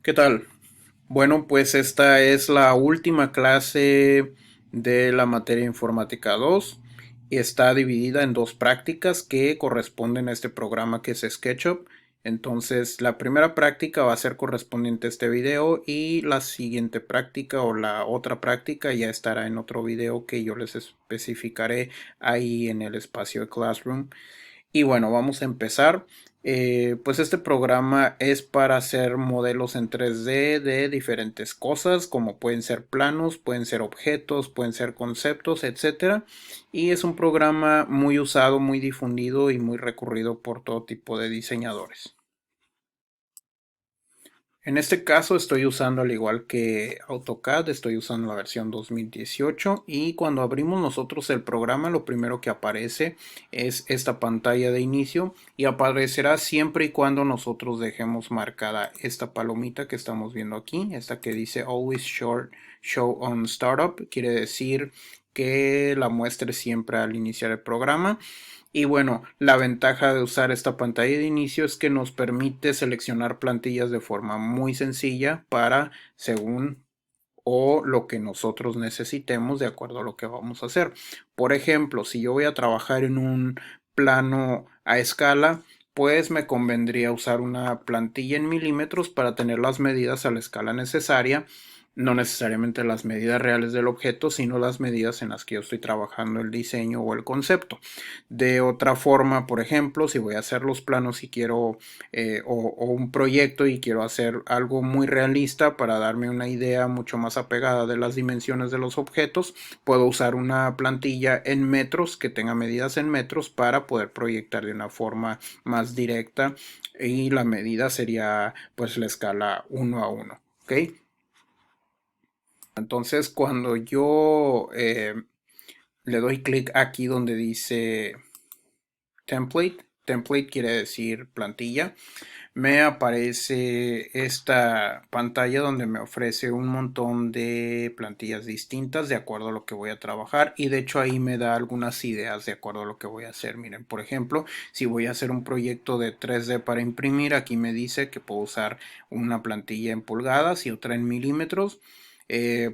¿Qué tal? Bueno, pues esta es la última clase de la materia informática 2 y está dividida en dos prácticas que corresponden a este programa que es SketchUp. Entonces, la primera práctica va a ser correspondiente a este video y la siguiente práctica o la otra práctica ya estará en otro video que yo les especificaré ahí en el espacio de Classroom. Y bueno, vamos a empezar. Pues este programa es para hacer modelos en 3D de diferentes cosas, como pueden ser planos, pueden ser objetos, pueden ser conceptos, etcétera. Y es un programa muy usado, muy difundido y muy recurrido por todo tipo de diseñadores. En este caso estoy usando, al igual que AutoCAD, estoy usando la versión 2018 y cuando abrimos nosotros el programa lo primero que aparece es esta pantalla de inicio y aparecerá siempre y cuando nosotros dejemos marcada esta palomita que estamos viendo aquí, esta que dice Always Show on Startup, quiere decir que la muestre siempre al iniciar el programa. Y bueno, la ventaja de usar esta pantalla de inicio es que nos permite seleccionar plantillas de forma muy sencilla para según o lo que nosotros necesitemos de acuerdo a lo que vamos a hacer. Por ejemplo, si yo voy a trabajar en un plano a escala, pues me convendría usar una plantilla en milímetros para tener las medidas a la escala necesaria, no necesariamente las medidas reales del objeto, sino las medidas en las que yo estoy trabajando el diseño o el concepto. De otra forma, por ejemplo, si voy a hacer los planos y quiero o un proyecto y quiero hacer algo muy realista para darme una idea mucho más apegada de las dimensiones de los objetos, puedo usar una plantilla en metros que tenga medidas en metros para poder proyectar de una forma más directa y la medida sería pues la escala 1:1. ¿Ok? Entonces cuando yo le doy clic aquí donde dice template quiere decir plantilla, me aparece esta pantalla donde me ofrece un montón de plantillas distintas de acuerdo a lo que voy a trabajar y de hecho ahí me da algunas ideas de acuerdo a lo que voy a hacer. Miren, por ejemplo, si voy a hacer un proyecto de 3D para imprimir, aquí me dice que puedo usar una plantilla en pulgadas y otra en milímetros.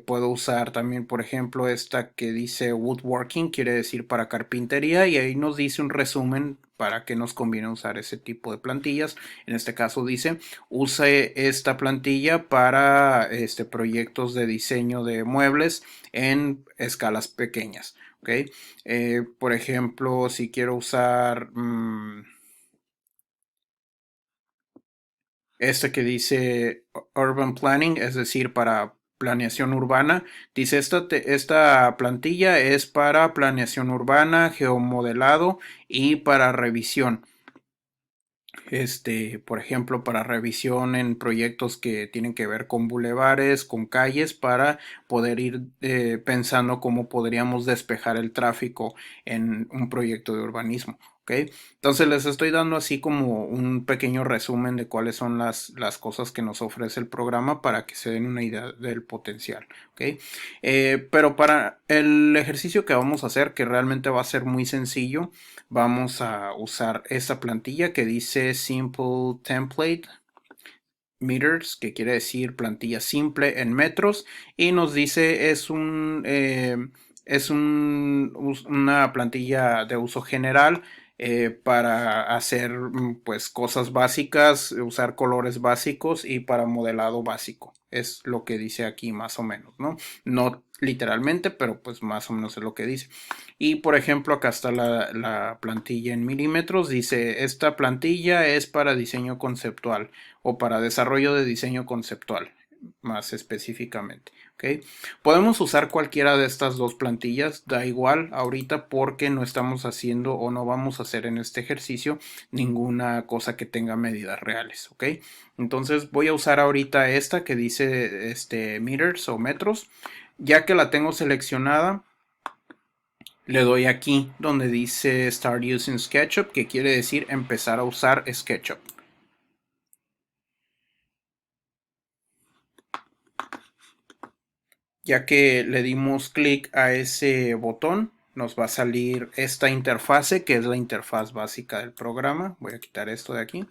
Puedo usar también, por ejemplo, esta que dice woodworking, quiere decir para carpintería, y ahí nos dice un resumen para qué nos conviene usar ese tipo de plantillas. En este caso dice, use esta plantilla para proyectos de diseño de muebles en escalas pequeñas. ¿Okay? Por ejemplo, si quiero usar este que dice Urban Planning, es decir, para planeación urbana. Dice, esta plantilla es para planeación urbana, geomodelado y para revisión. Por ejemplo, para revisión en proyectos que tienen que ver con bulevares, con calles, para poder ir pensando cómo podríamos despejar el tráfico en un proyecto de urbanismo. ¿Ok? Entonces les estoy dando así como un pequeño resumen de cuáles son las cosas que nos ofrece el programa para que se den una idea del potencial. ¿Ok? Pero para el ejercicio que vamos a hacer, que realmente va a ser muy sencillo, vamos a usar esta plantilla que dice Simple Template Meters, que quiere decir plantilla simple en metros, y nos dice una plantilla de uso general para hacer pues cosas básicas, usar colores básicos y para modelado básico. Es lo que dice aquí más o menos, ¿no? No literalmente, pero pues más o menos es lo que dice. Y por ejemplo, acá está la plantilla en milímetros. Dice, esta plantilla es para diseño conceptual o para desarrollo de diseño conceptual, más específicamente. ¿Okay? Podemos usar cualquiera de estas dos plantillas, da igual ahorita porque no estamos haciendo o no vamos a hacer en este ejercicio ninguna cosa que tenga medidas reales. ¿Ok? Entonces voy a usar ahorita esta que dice meters o metros. Ya que la tengo seleccionada, le doy aquí donde dice Start Using SketchUp, que quiere decir empezar a usar SketchUp. Ya que le dimos clic a ese botón, nos va a salir esta interfase, que es la interfaz básica del programa. Voy a quitar esto de aquí.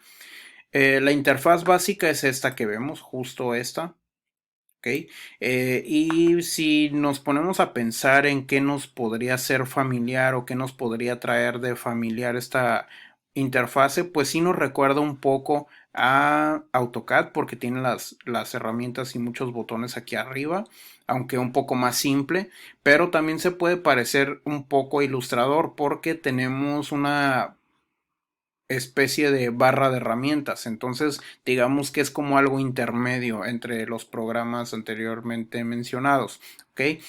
La interfaz básica es esta que vemos, justo esta. ¿Ok? Y si nos ponemos a pensar en qué nos podría ser familiar o qué nos podría traer de familiar esta interfase, pues sí nos recuerda un poco a AutoCAD porque tiene las herramientas y muchos botones aquí arriba, aunque un poco más simple, pero también se puede parecer un poco a Illustrator porque tenemos una especie de barra de herramientas. Entonces, digamos que es como algo intermedio entre los programas anteriormente mencionados. ¿Ok?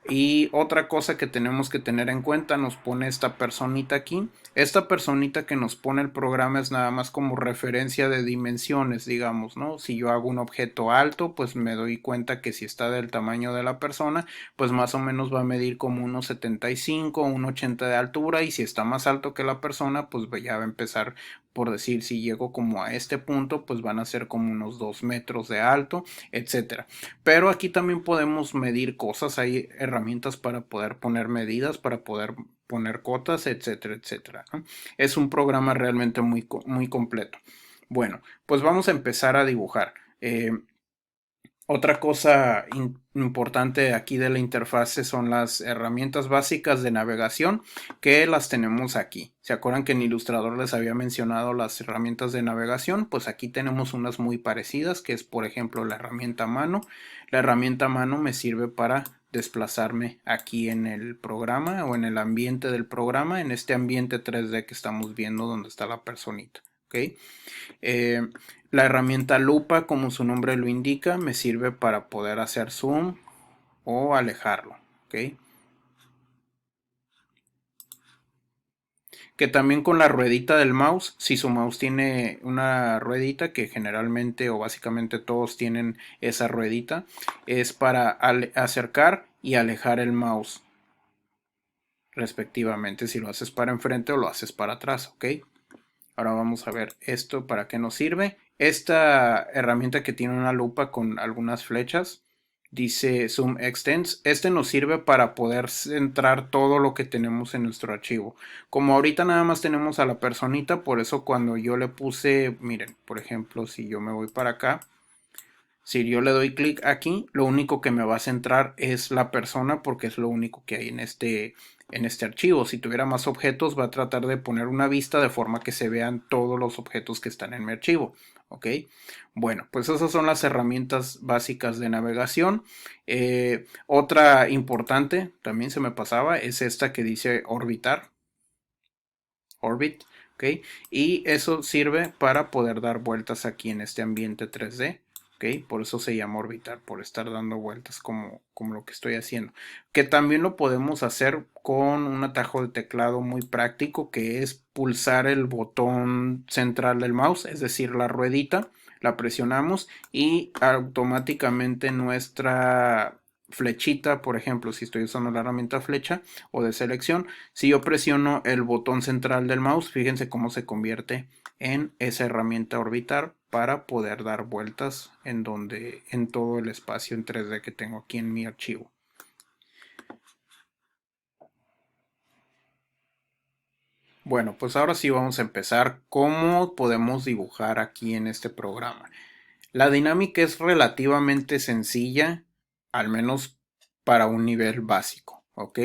Y otra cosa que tenemos que tener en cuenta, nos pone esta personita aquí. Esta personita que nos pone el programa es nada más como referencia de dimensiones, digamos, ¿no? Si yo hago un objeto alto, pues me doy cuenta que si está del tamaño de la persona, pues más o menos va a medir como unos 75 o 1,80 de altura, y si está más alto que la persona, pues ya va a empezar, por decir, si llego como a este punto, pues van a ser como unos 2 metros de alto, etcétera. Pero aquí también podemos medir cosas, hay herramientas para poder poner medidas, para poder poner cotas, etcétera, etcétera, ¿no? Es un programa realmente muy completo. Bueno, pues vamos a empezar a dibujar. Otra cosa importante aquí de la interfase son las herramientas básicas de navegación, que las tenemos aquí. ¿Se acuerdan que en Illustrator les había mencionado las herramientas de navegación? Pues aquí tenemos unas muy parecidas, que es por ejemplo la herramienta mano. La herramienta mano me sirve para desplazarme aquí en el programa o en el ambiente del programa, en este ambiente 3D que estamos viendo donde está la personita. ¿Ok? Eh, la herramienta lupa, como su nombre lo indica, me sirve para poder hacer zoom o alejarlo. ¿Ok? Que también con la ruedita del mouse, si su mouse tiene una ruedita, que generalmente o básicamente todos tienen esa ruedita, es para acercar y alejar el mouse respectivamente, si lo haces para enfrente o lo haces para atrás. ¿Ok? Ahora vamos a ver esto para qué nos sirve. Esta herramienta que tiene una lupa con algunas flechas dice Zoom Extends. Este nos sirve para poder centrar todo lo que tenemos en nuestro archivo. Como ahorita nada más tenemos a la personita, por eso cuando yo le puse, miren, por ejemplo, si yo me voy para acá, si yo le doy clic aquí, lo único que me va a centrar es la persona porque es lo único que hay en este archivo. Si tuviera más objetos, va a tratar de poner una vista de forma que se vean todos los objetos que están en mi archivo. ¿Ok? Bueno, pues esas son las herramientas básicas de navegación. Otra importante, también se me pasaba, es esta que dice orbitar. Orbit. ¿Ok? Y eso sirve para poder dar vueltas aquí en este ambiente 3D. ¿Ok? Por eso se llama orbitar, por estar dando vueltas como lo que estoy haciendo. Que también lo podemos hacer con un atajo de teclado muy práctico, que es pulsar el botón central del mouse, es decir, la ruedita, la presionamos y automáticamente nuestra flechita, por ejemplo, si estoy usando la herramienta flecha o de selección, si yo presiono el botón central del mouse, fíjense cómo se convierte en esa herramienta orbitar para poder dar vueltas en todo el espacio en 3D que tengo aquí en mi archivo. Bueno, pues ahora sí vamos a empezar cómo podemos dibujar aquí en este programa. La dinámica es relativamente sencilla, al menos para un nivel básico, ¿ok?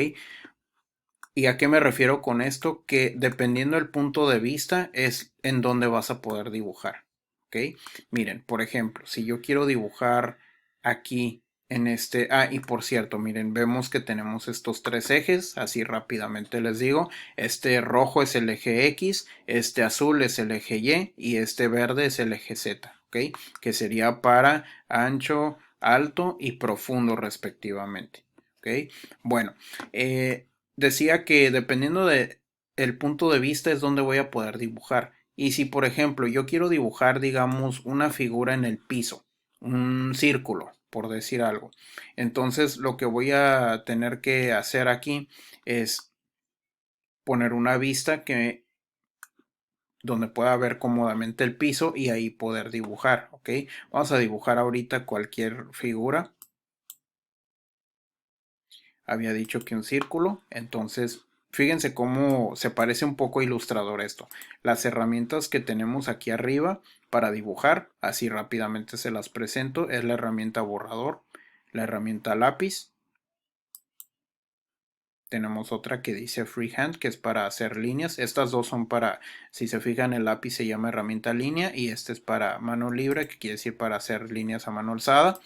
¿Y a qué me refiero con esto? Que dependiendo del punto de vista es en donde vas a poder dibujar. ¿Ok? Miren, por ejemplo, si yo quiero dibujar aquí en este... Ah, y por cierto, miren, vemos que tenemos estos tres ejes, así rápidamente les digo. Este rojo es el eje X, este azul es el eje Y este verde es el eje Z. ¿Ok? Que sería para ancho, alto y profundo respectivamente. ¿Ok? Bueno, decía que dependiendo de el punto de vista es donde voy a poder dibujar. Y si por ejemplo yo quiero dibujar, digamos, una figura en el piso, un círculo, por decir algo, entonces lo que voy a tener que hacer aquí es poner una vista que donde pueda ver cómodamente el piso y ahí poder dibujar. ¿Ok? Vamos a dibujar ahorita cualquier figura. Había dicho que un círculo, entonces fíjense cómo se parece un poco a Illustrator esto. Las herramientas que tenemos aquí arriba para dibujar. Así rápidamente se las presento. Es la herramienta borrador, la herramienta lápiz. Tenemos otra que dice freehand, que es para hacer líneas. Estas dos son para, si se fijan, el lápiz se llama herramienta línea y este es para mano libre, que quiere decir para hacer líneas a mano alzada.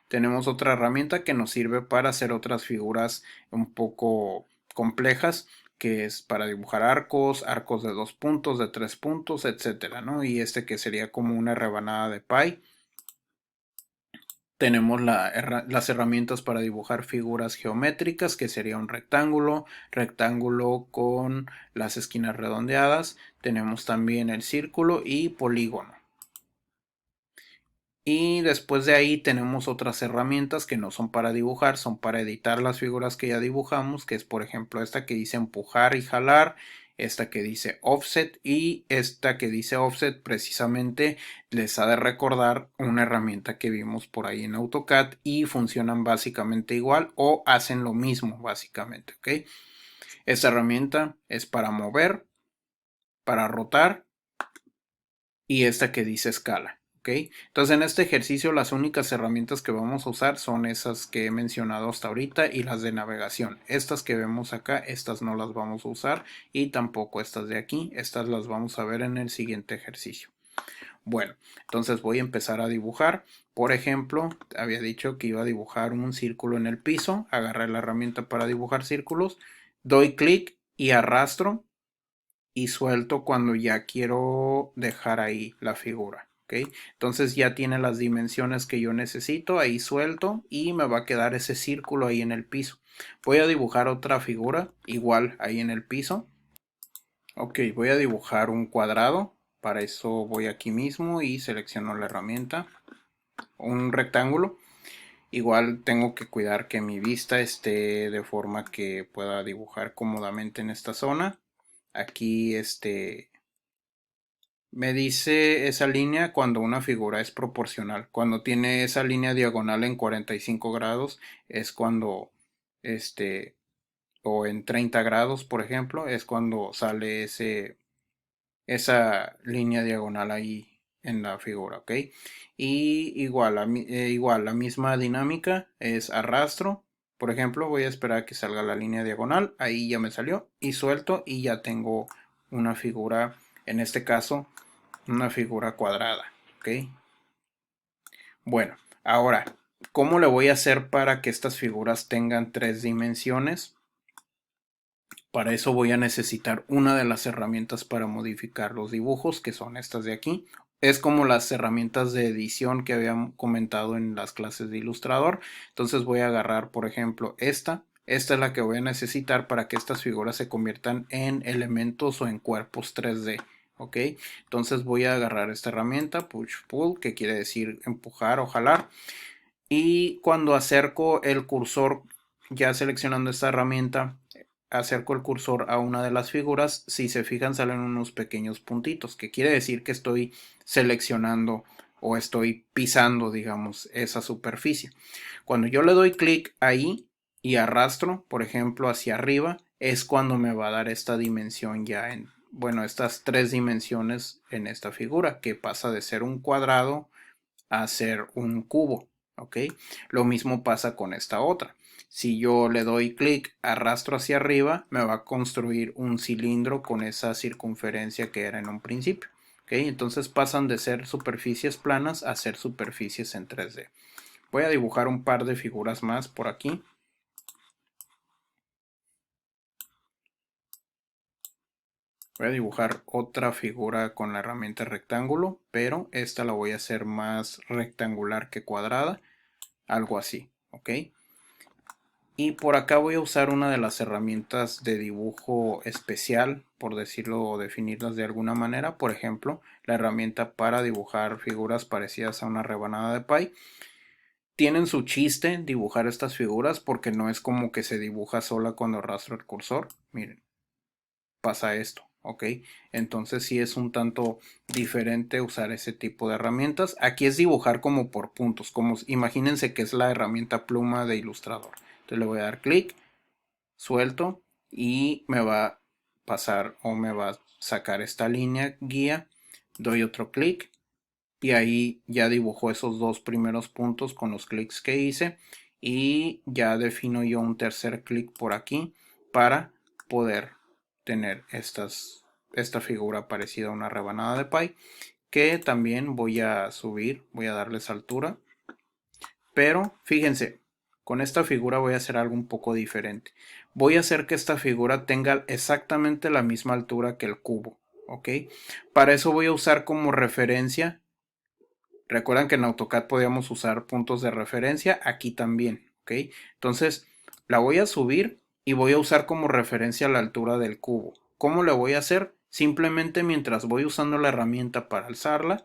Tenemos otra herramienta que nos sirve para hacer otras figuras un poco complejas, que es para dibujar arcos, arcos de 2 puntos, de 3 puntos, etcétera, ¿no? Y este que sería como una rebanada de pie. Tenemos las herramientas para dibujar figuras geométricas, que sería un rectángulo, rectángulo con las esquinas redondeadas. Tenemos también el círculo y polígono. Y después de ahí tenemos otras herramientas que no son para dibujar, son para editar las figuras que ya dibujamos, que es por ejemplo esta que dice empujar y jalar, esta que dice offset y esta que dice offset precisamente les ha de recordar una herramienta que vimos por ahí en AutoCAD y funcionan básicamente igual o hacen lo mismo básicamente, ¿ok? Esta herramienta es para mover, para rotar y esta que dice escala. ¿Okay? Entonces en este ejercicio las únicas herramientas que vamos a usar son esas que he mencionado hasta ahorita y las de navegación. Estas que vemos acá, estas no las vamos a usar y tampoco estas de aquí. Estas las vamos a ver en el siguiente ejercicio. Bueno, entonces voy a empezar a dibujar. Por ejemplo, había dicho que iba a dibujar un círculo en el piso. Agarré la herramienta para dibujar círculos. Doy clic y arrastro y suelto cuando ya quiero dejar ahí la figura. ¿Okay? Entonces ya tiene las dimensiones que yo necesito, ahí suelto y me va a quedar ese círculo ahí en el piso. Voy a dibujar otra figura igual ahí en el piso. Ok, voy a dibujar un cuadrado. Para eso voy aquí mismo y selecciono la herramienta. Un rectángulo. Igual tengo que cuidar que mi vista esté de forma que pueda dibujar cómodamente en esta zona. Aquí me dice esa línea cuando una figura es proporcional. Cuando tiene esa línea diagonal en 45 grados es cuando, o en 30 grados, por ejemplo, es cuando sale esa línea diagonal ahí en la figura, ¿ok? Y igual, la misma dinámica es arrastro. Por ejemplo, voy a esperar a que salga la línea diagonal. Ahí ya me salió. Y suelto y ya tengo una figura, en este caso, una figura cuadrada, ¿ok? Bueno, ahora, ¿cómo le voy a hacer para que estas figuras tengan 3 dimensiones? Para eso voy a necesitar una de las herramientas para modificar los dibujos, que son estas de aquí. Es como las herramientas de edición que habíamos comentado en las clases de Illustrator. Entonces voy a agarrar, por ejemplo, esta. Esta es la que voy a necesitar para que estas figuras se conviertan en elementos o en cuerpos 3D. ¿Ok? Entonces voy a agarrar esta herramienta, Push Pull, que quiere decir empujar o jalar. Y cuando acerco el cursor, ya seleccionando esta herramienta, acerco el cursor a una de las figuras, si se fijan salen unos pequeños puntitos, que quiere decir que estoy seleccionando o estoy pisando, digamos, esa superficie. Cuando yo le doy clic ahí y arrastro, por ejemplo, hacia arriba, es cuando me va a dar esta dimensión ya en, bueno, estas 3 dimensiones en esta figura, que pasa de ser un cuadrado a ser un cubo. ¿Ok? Lo mismo pasa con esta otra. Si yo le doy clic, arrastro hacia arriba, me va a construir un cilindro con esa circunferencia que era en un principio. ¿Ok? Entonces pasan de ser superficies planas a ser superficies en 3D. Voy a dibujar un par de figuras más por aquí. Voy a dibujar otra figura con la herramienta rectángulo, pero esta la voy a hacer más rectangular que cuadrada. Algo así, ¿ok? Y por acá voy a usar una de las herramientas de dibujo especial, por decirlo o definirlas de alguna manera. Por ejemplo, la herramienta para dibujar figuras parecidas a una rebanada de pie. Tienen su chiste dibujar estas figuras porque no es como que se dibuja sola cuando arrastro el cursor. Miren, pasa esto, ¿ok? Entonces sí es un tanto diferente usar ese tipo de herramientas. Aquí es dibujar como por puntos, como imagínense que es la herramienta pluma de Illustrator. Entonces le voy a dar clic, suelto y me va a pasar o me va a sacar esta línea guía. Doy otro clic, y ahí ya dibujó esos dos primeros puntos con los clics que hice y ya defino yo un tercer clic por aquí para poder tener esta figura parecida a una rebanada de pie, que también voy a subir, voy a darles altura, pero fíjense, con esta figura voy a hacer algo un poco diferente. Voy a hacer que esta figura tenga exactamente la misma altura que el cubo, ¿ok? Para eso voy a usar como referencia. Recuerdan que en AutoCAD podíamos usar puntos de referencia, aquí también, ¿ok? Entonces la voy a subir y voy a usar como referencia la altura del cubo. ¿Cómo lo voy a hacer? Simplemente mientras voy usando la herramienta para alzarla,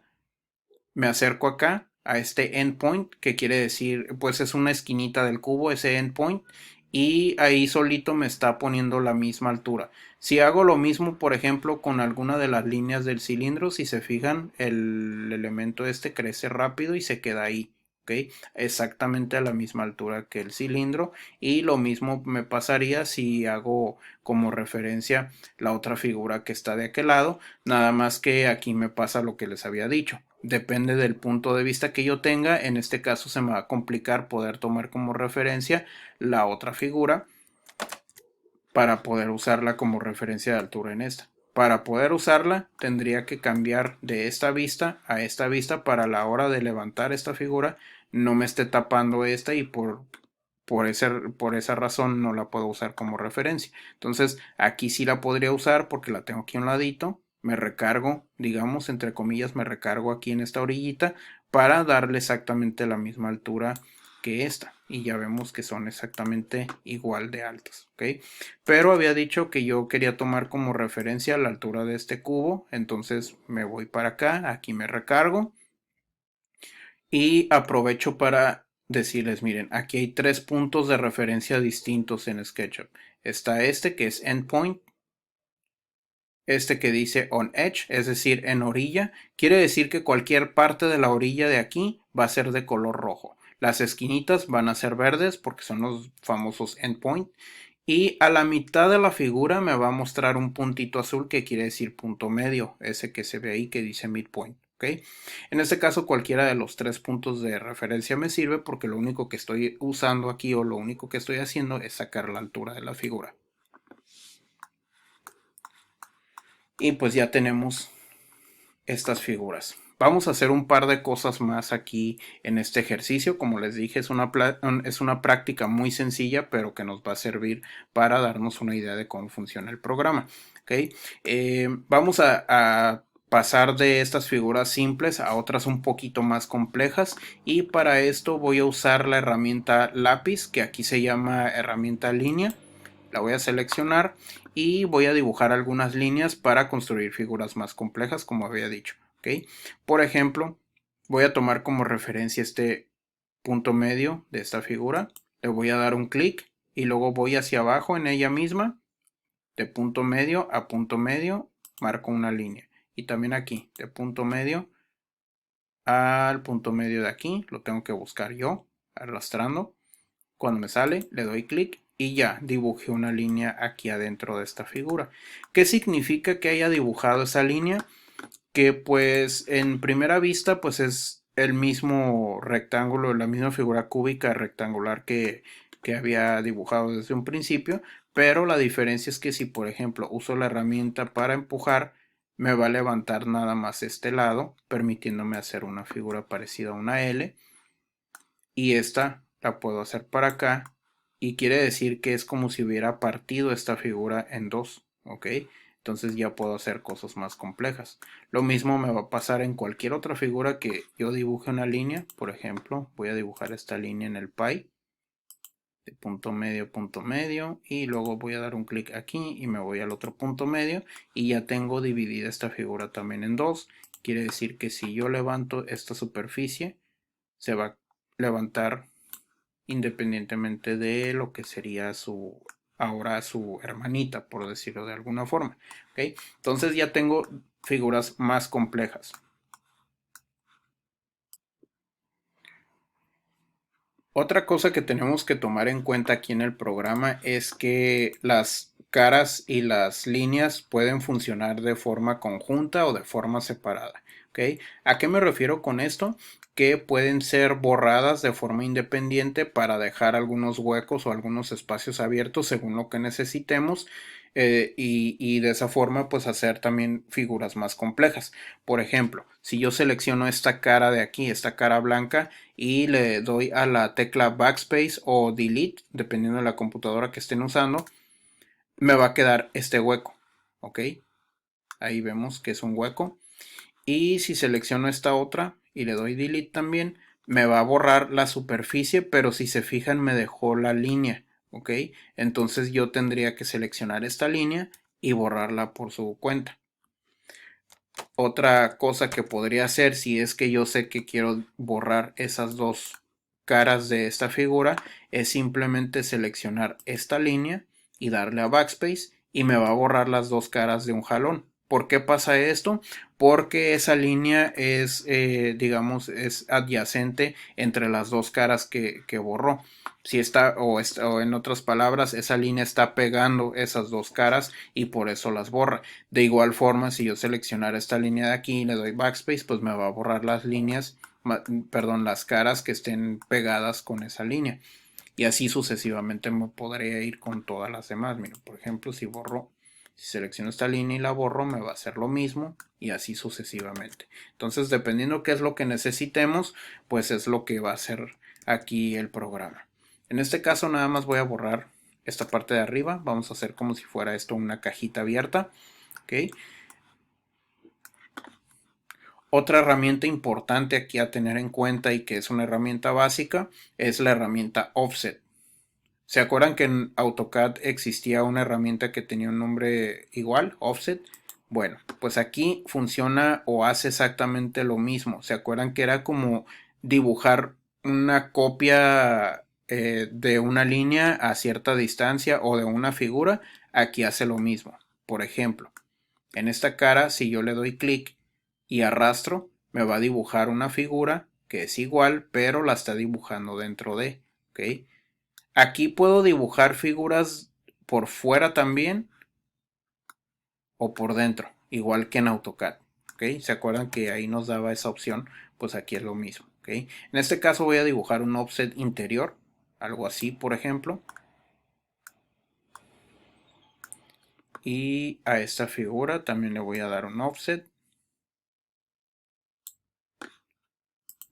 me acerco acá a este endpoint, que quiere decir, pues es una esquinita del cubo, ese endpoint, y ahí solito me está poniendo la misma altura. Si hago lo mismo, por ejemplo, con alguna de las líneas del cilindro, si se fijan, el elemento este crece rápido y se queda ahí. ¿Okay? Exactamente a la misma altura que el cilindro, y lo mismo me pasaría si hago como referencia la otra figura que está de aquel lado, nada más que aquí me pasa lo que les había dicho. Depende del punto de vista que yo tenga, en este caso se me va a complicar poder tomar como referencia la otra figura para poder usarla como referencia de altura en esta. Para poder usarla tendría que cambiar de esta vista a esta vista para la hora de levantar esta figura no me esté tapando esta, y por esa razón no la puedo usar como referencia. Entonces aquí sí la podría usar porque la tengo aquí a un ladito, me recargo, digamos, entre comillas, me recargo aquí en esta orillita para darle exactamente la misma altura que esta, y ya vemos que son exactamente igual de altas, ¿ok? Pero había dicho que yo quería tomar como referencia la altura de este cubo, entonces me voy para acá, aquí me recargo y aprovecho para decirles, miren, aquí hay tres puntos de referencia distintos en SketchUp. Está este que es endpoint, este que dice on edge, es decir, en orilla, quiere decir que cualquier parte de la orilla de aquí va a ser de color rojo. Las esquinitas van a ser verdes porque son los famosos endpoint. Y a la mitad de la figura me va a mostrar un puntito azul que quiere decir punto medio, ese que se ve ahí que dice midpoint. ¿Okay? En este caso cualquiera de los tres puntos de referencia me sirve porque lo único que estoy usando aquí o lo único que estoy haciendo es sacar la altura de la figura. Y pues ya tenemos estas figuras. Vamos a hacer un par de cosas más aquí en este ejercicio. Como les dije, es una práctica muy sencilla, pero que nos va a servir para darnos una idea de cómo funciona el programa. ¿Okay? Vamos a pasar de estas figuras simples a otras un poquito más complejas, y para esto voy a usar la herramienta lápiz, que aquí se llama herramienta línea. La voy a seleccionar y voy a dibujar algunas líneas para construir figuras más complejas, como había dicho. ¿Okay? Por ejemplo, voy a tomar como referencia este punto medio de esta figura, le voy a dar un clic y luego voy hacia abajo en ella misma, de punto medio a punto medio, marco una línea, y también aquí, de punto medio al punto medio de aquí, lo tengo que buscar yo, arrastrando. Cuando me sale, le doy clic y ya dibujé una línea aquí adentro de esta figura. ¿Qué significa que haya dibujado esa línea? Que pues en primera vista pues es el mismo rectángulo, la misma figura cúbica rectangular que había dibujado desde un principio, pero la diferencia es que si por ejemplo uso la herramienta para empujar, me va a levantar nada más este lado, permitiéndome hacer una figura parecida a una L, y esta la puedo hacer para acá, y quiere decir que es como si hubiera partido esta figura en dos, ¿ok? Entonces ya puedo hacer cosas más complejas. Lo mismo me va a pasar en cualquier otra figura que yo dibuje una línea. Por ejemplo, voy a dibujar esta línea en el pie, de punto medio, y luego voy a dar un clic aquí y me voy al otro punto medio, y ya tengo dividida esta figura también en dos. Quiere decir que si yo levanto esta superficie, se va a levantar independientemente de lo que sería ahora su hermanita, por decirlo de alguna forma. ¿Okay? Entonces ya tengo figuras más complejas. Otra cosa que tenemos que tomar en cuenta aquí en el programa es que las caras y las líneas pueden funcionar de forma conjunta o de forma separada. ¿Ok? ¿ok? ¿A qué me refiero con esto? Que pueden ser borradas de forma independiente para dejar algunos huecos o algunos espacios abiertos según lo que necesitemos, y de esa forma pues hacer también figuras más complejas. Por ejemplo, si yo selecciono esta cara de aquí, esta cara blanca, y le doy a la tecla backspace o delete, dependiendo de la computadora que estén usando, me va a quedar este hueco, ¿ok? Ahí vemos que es un hueco. Y si selecciono esta otra y le doy delete también, me va a borrar la superficie, pero si se fijan me dejó la línea, ¿ok? Entonces yo tendría que seleccionar esta línea y borrarla por su cuenta. Otra cosa que podría hacer, si es que yo sé que quiero borrar esas dos caras de esta figura, es simplemente seleccionar esta línea y darle a backspace y me va a borrar las dos caras de un jalón. ¿Por qué pasa esto? Porque esa línea es, digamos, es adyacente entre las dos caras que borró. Si o en otras palabras, esa línea está pegando esas dos caras y por eso las borra. De igual forma, si yo seleccionara esta línea de aquí y le doy backspace, pues me va a borrar las líneas, perdón, las caras que estén pegadas con esa línea. Y así sucesivamente me podría ir con todas las demás. Mira, por ejemplo, si selecciono esta línea y la borro, me va a hacer lo mismo y así sucesivamente. Entonces, dependiendo qué es lo que necesitemos, pues es lo que va a hacer aquí el programa. En este caso, nada más voy a borrar esta parte de arriba. Vamos a hacer como si fuera esto una cajita abierta. ¿Ok? Otra herramienta importante aquí a tener en cuenta y que es una herramienta básica es la herramienta Offset. ¿Se acuerdan que en AutoCAD existía una herramienta que tenía un nombre igual, Offset? Bueno, pues aquí funciona o hace exactamente lo mismo. ¿Se acuerdan que era como dibujar una copia de una línea a cierta distancia o de una figura? Aquí hace lo mismo. Por ejemplo, en esta cara, si yo le doy clic y arrastro, me va a dibujar una figura que es igual, pero la está dibujando dentro de, ¿ok? Aquí puedo dibujar figuras por fuera también o por dentro, igual que en AutoCAD, ¿ok? ¿Se acuerdan que ahí nos daba esa opción? Pues aquí es lo mismo, ¿ok? En este caso voy a dibujar un offset interior, algo así, por ejemplo. Y a esta figura también le voy a dar un offset.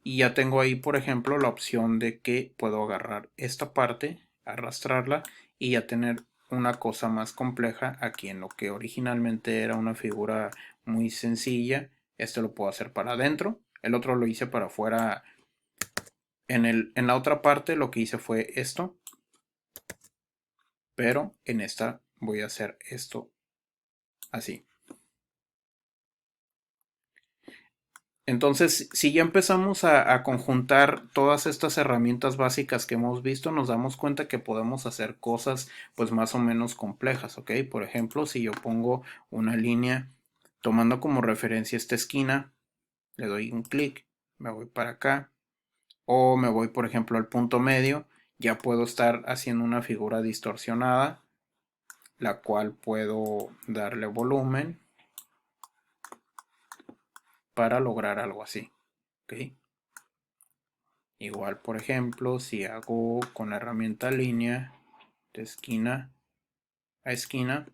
Y ya tengo ahí, por ejemplo, la opción de que puedo agarrar esta parte, arrastrarla y ya tener una cosa más compleja aquí en lo que originalmente era una figura muy sencilla. Este lo puedo hacer para adentro, el otro lo hice para afuera. En la otra parte lo que hice fue esto, pero en esta voy a hacer esto así. Entonces, si ya empezamos a conjuntar todas estas herramientas básicas que hemos visto, nos damos cuenta que podemos hacer cosas pues más o menos complejas, ¿ok? Por ejemplo, si yo pongo una línea tomando como referencia esta esquina, le doy un clic, me voy para acá, o me voy, por ejemplo, al punto medio, ya puedo estar haciendo una figura distorsionada, la cual puedo darle volumen para lograr algo así, ¿ok? Igual, por ejemplo, si hago con la herramienta línea de esquina a esquina,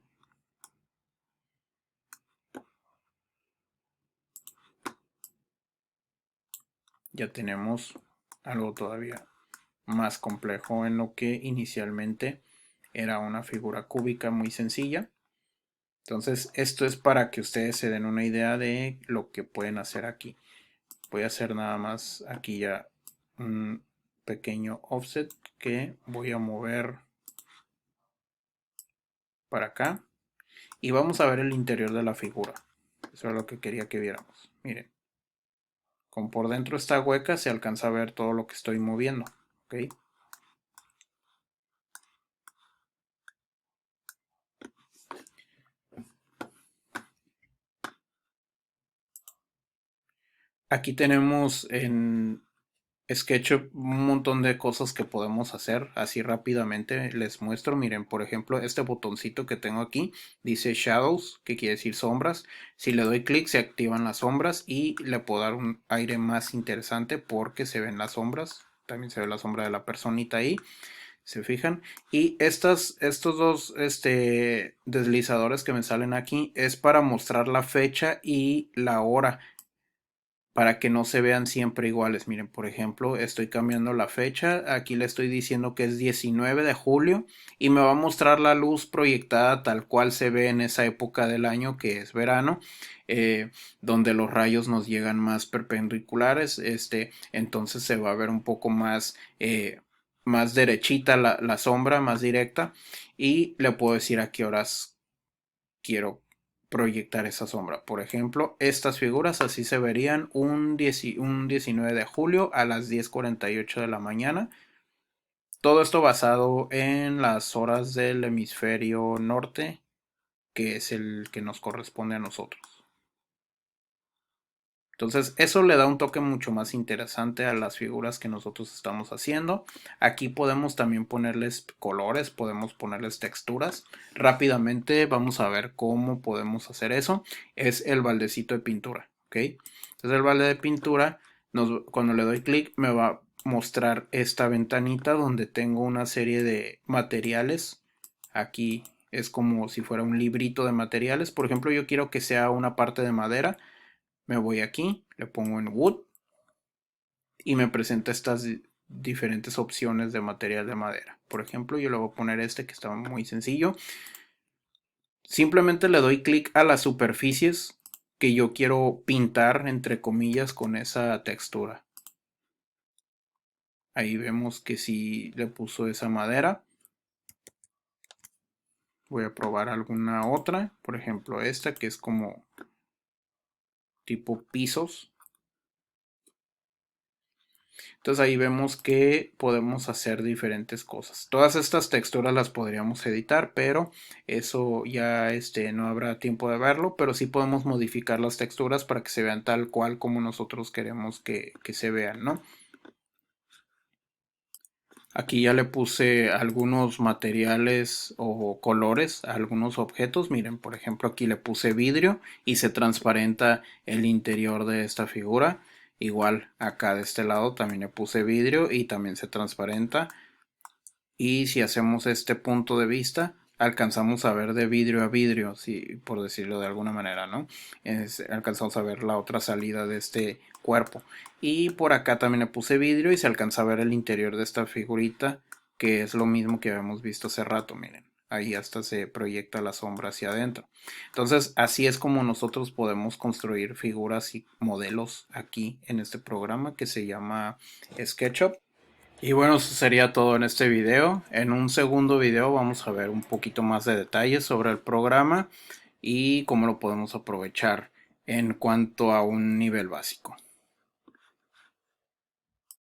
ya tenemos algo todavía más complejo en lo que inicialmente era una figura cúbica muy sencilla. Entonces, esto es para que ustedes se den una idea de lo que pueden hacer aquí. Voy a hacer nada más aquí ya un pequeño offset que voy a mover para acá. Y vamos a ver el interior de la figura. Eso es lo que quería que viéramos. Miren, como por dentro está hueca, se alcanza a ver todo lo que estoy moviendo. ¿Ok? Aquí tenemos SketchUp, un montón de cosas que podemos hacer así rápidamente. Les muestro, miren, por ejemplo, este botoncito que tengo aquí dice Shadows, que quiere decir sombras. Si le doy clic se activan las sombras y le puedo dar un aire más interesante porque se ven las sombras. También se ve la sombra de la personita ahí, se fijan. Y estos dos deslizadores que me salen aquí es para mostrar la fecha y la hora, para que no se vean siempre iguales. Miren, por ejemplo, estoy cambiando la fecha, aquí le estoy diciendo que es 19 de julio y me va a mostrar la luz proyectada tal cual se ve en esa época del año que es verano, eh, donde los rayos nos llegan más perpendiculares, entonces se va a ver un poco más derechita la sombra, más directa, y le puedo decir a qué horas quiero proyectar esa sombra. Por ejemplo, estas figuras así se verían un 19 de julio a las 10:48 de la mañana. Todo esto basado en las horas del hemisferio norte, que es el que nos corresponde a nosotros. Entonces eso le da un toque mucho más interesante a las figuras que nosotros estamos haciendo. Aquí podemos también ponerles colores, podemos ponerles texturas. Rápidamente vamos a ver cómo podemos hacer eso. Es el baldecito de pintura, ¿ok? Entonces el balde de pintura, cuando le doy clic me va a mostrar esta ventanita donde tengo una serie de materiales. Aquí es como si fuera un librito de materiales. Por ejemplo, yo quiero que sea una parte de madera. Me voy aquí, le pongo en Wood y me presenta estas diferentes opciones de material de madera. Por ejemplo, yo le voy a poner este que está muy sencillo. Simplemente le doy clic a las superficies que yo quiero pintar, entre comillas, con esa textura. Ahí vemos que sí le puso esa madera. Voy a probar alguna otra, por ejemplo esta que es como tipo pisos. Entonces ahí vemos que podemos hacer diferentes cosas. Todas estas texturas las podríamos editar, pero eso ya no habrá tiempo de verlo, pero sí podemos modificar las texturas para que se vean tal cual como nosotros queremos que se vean, ¿no? Aquí ya le puse algunos materiales o colores a algunos objetos. Miren, por ejemplo, aquí le puse vidrio y se transparenta el interior de esta figura. Igual acá de este lado también le puse vidrio y también se transparenta. Y si hacemos este punto de vista, alcanzamos a ver de vidrio a vidrio, si, por decirlo de alguna manera, ¿no? Alcanzamos a ver la otra salida de este cuerpo. Y por acá también le puse vidrio y se alcanza a ver el interior de esta figurita, que es lo mismo que habíamos visto hace rato, miren. Ahí hasta se proyecta la sombra hacia adentro. Entonces, así es como nosotros podemos construir figuras y modelos aquí en este programa que se llama SketchUp. Y bueno, eso sería todo en este video. En un segundo video vamos a ver un poquito más de detalles sobre el programa y cómo lo podemos aprovechar en cuanto a un nivel básico.